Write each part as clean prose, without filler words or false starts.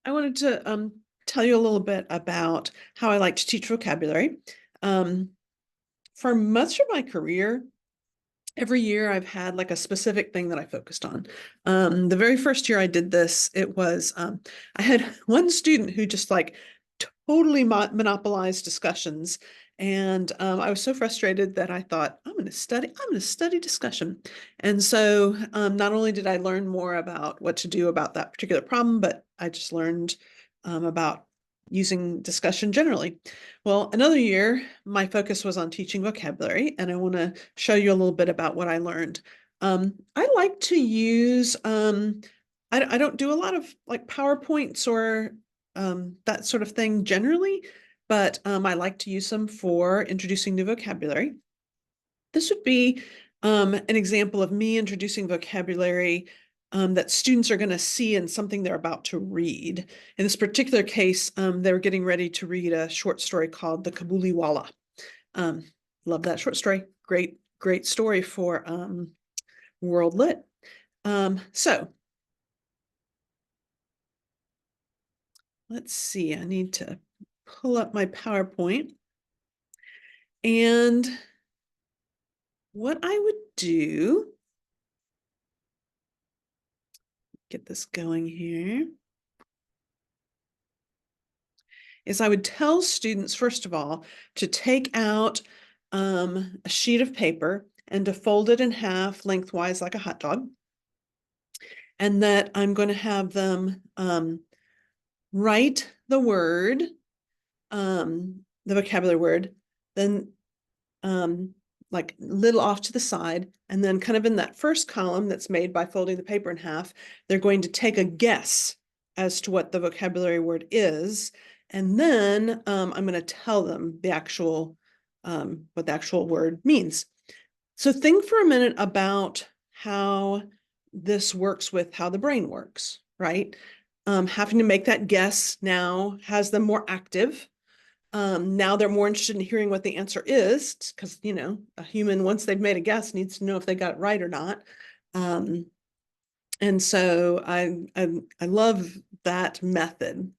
I wanted to tell you a little bit about how I like to teach vocabulary. Um, for much of my career, every year I've had like a specific thing that I focused on. The very first year I did this, it was I had one student who just like totally monopolized discussions. And I was so frustrated that I thought, I'm going to study discussion. And so not only did I learn more about what to do about that particular problem, but I just learned about using discussion generally. Well, another year, my focus was on teaching vocabulary, and I want to show you a little bit about what I learned. I like to use, I don't do a lot of like PowerPoints or that sort of thing generally, but I like to use them for introducing new vocabulary. This would be an example of me introducing vocabulary that students are going to see in something they're about to read. In this particular case, they were getting ready to read a short story called The Kabuliwala. Um, love that short story. Great, great story for World Lit. So let's see, I need to pull up my PowerPoint. And what I would do, get this going here, is I would tell students, first of all, to take out a sheet of paper and to fold it in half lengthwise like a hot dog. And that I'm going to have them write the word, the vocabulary word, then like little off to the side, and then kind of in that first column that's made by folding the paper in half, they're going to take a guess as to what the vocabulary word is, and then I'm going to tell them the actual what the actual word means. So think for a minute about how this works with how the brain works, right? Having to make that guess now has them more active. Now they're more interested in hearing what the answer is, because, you know, a human, once they've made a guess, needs to know if they got it right or not. And so I love that method.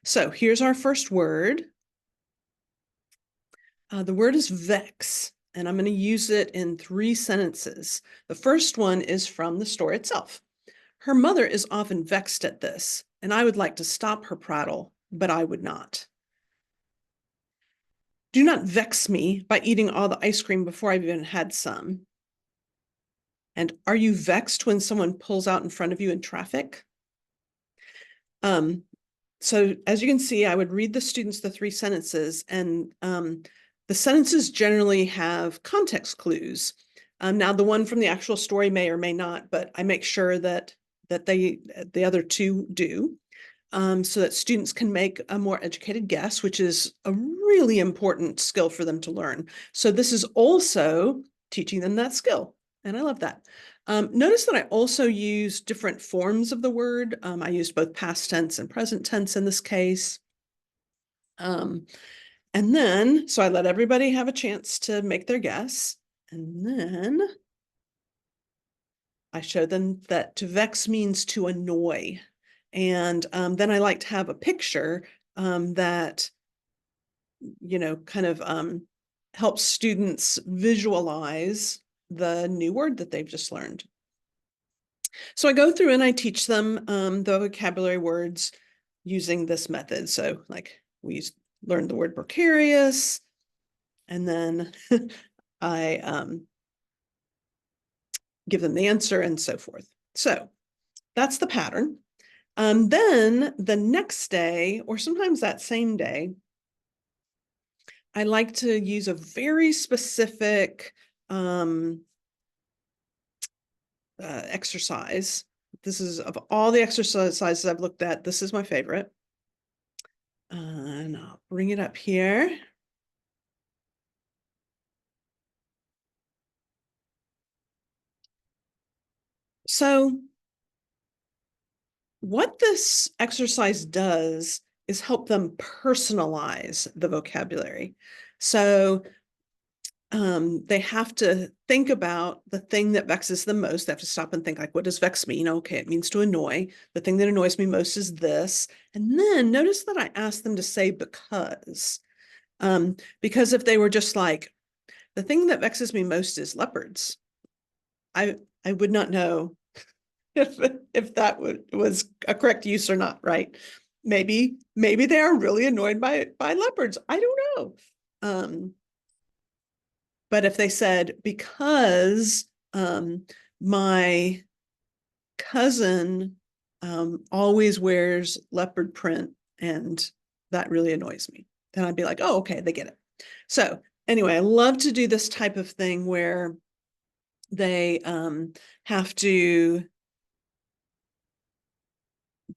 So here's our first word. The word is vex, and I'm going to use it in 3 sentences. The first one is from the story itself. Her mother is often vexed at this, and I would like to stop her prattle, but I would not. Do not vex me by eating all the ice cream before I've even had some. And are you vexed when someone pulls out in front of you in traffic? So as you can see, I would read the students the 3 sentences, and the sentences generally have context clues. Now, the one from the actual story may or may not, but I make sure that the other 2 do, so that students can make a more educated guess, which is a really important skill for them to learn. So this is also teaching them that skill, and I love that. Notice that I also use different forms of the word. I used both past tense and present tense in this case. And then, so I let everybody have a chance to make their guess. And then I showed them that to vex means to annoy. And then I like to have a picture that, you know, kind of helps students visualize the new word that they've just learned. So I go through and I teach them the vocabulary words using this method. So like we learned the word precarious, and then I give them the answer and so forth. So that's the pattern. Then the next day, or sometimes that same day, I like to use a very specific exercise. This is, of all the exercises I've looked at, this is my favorite. And I'll bring it up here. So what this exercise does is help them personalize the vocabulary. So they have to think about the thing that vexes them most. They have to stop and think, like, what does vex mean? Okay, it means to annoy. The thing that annoys me most is this. And then notice that I asked them to say because. Because if they were just like, the thing that vexes me most is leopards, I would not know if that was a correct use or not, right? Maybe they are really annoyed by leopards. I don't know. But if they said, because my cousin always wears leopard print and that really annoys me, then I'd be like, oh, okay, they get it. So anyway, I love to do this type of thing where they have to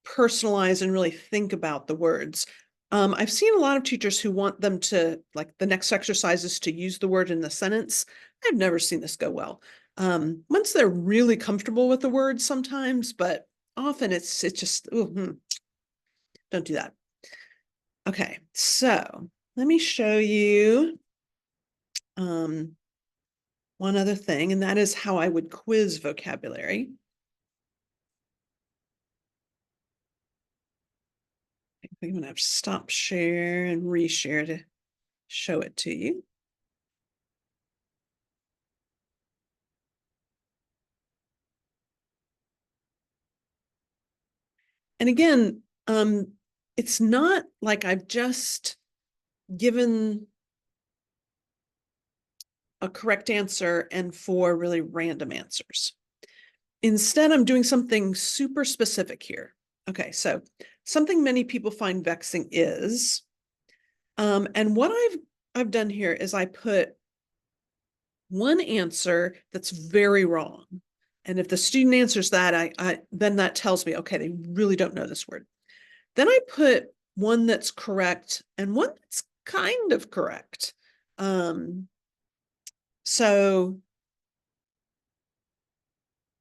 personalize and really think about the words. I've seen a lot of teachers who want them to, like, the next exercise is to use the word in the sentence. I've never seen this go well. Once they're really comfortable with the word sometimes, but often it's just, don't do that. Okay, so let me show you one other thing, and that is how I would quiz vocabulary. I'm gonna have to stop share and reshare to show it to you. And again, it's not like I've just given a correct answer and 4 really random answers. Instead, I'm doing something super specific here. Okay, so something many people find vexing is, and what I've done here is I put one answer that's very wrong. And if the student answers that, then that tells me, okay, they really don't know this word. Then I put one that's correct and one that's kind of correct. So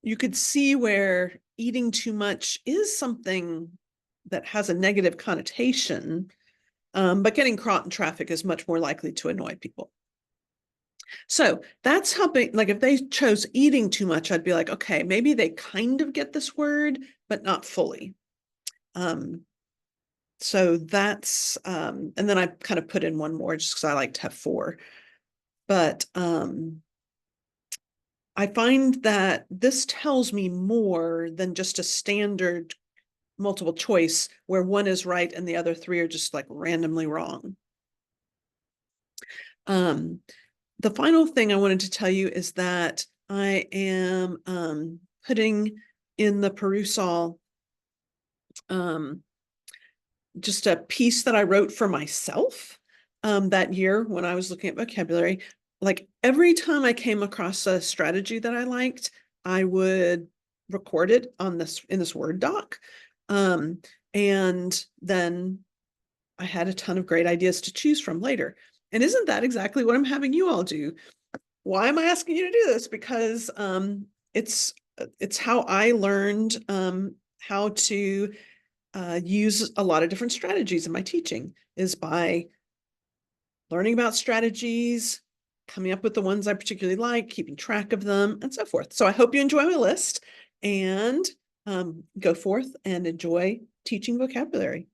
you could see where eating too much is something that has a negative connotation, but getting caught in traffic is much more likely to annoy people. So that's helping. Like, if they chose eating too much, I'd be like, okay, maybe they kind of get this word, but not fully. So that's, and then I kind of put in one more just because I like to have 4. But I find that this tells me more than just a standard multiple choice where one is right and the other 3 are just like randomly wrong. The final thing I wanted to tell you is that I am putting in the Perusall just a piece that I wrote for myself that year when I was looking at vocabulary. Like, every time I came across a strategy that I liked, I would record it on in this Word doc. And then I had a ton of great ideas to choose from later. And isn't that exactly what I'm having you all do? Why am I asking you to do this? Because it's how I learned how to use a lot of different strategies in my teaching, is by learning about strategies, coming up with the ones I particularly like, keeping track of them, and so forth. So I hope you enjoy my list and go forth and enjoy teaching vocabulary.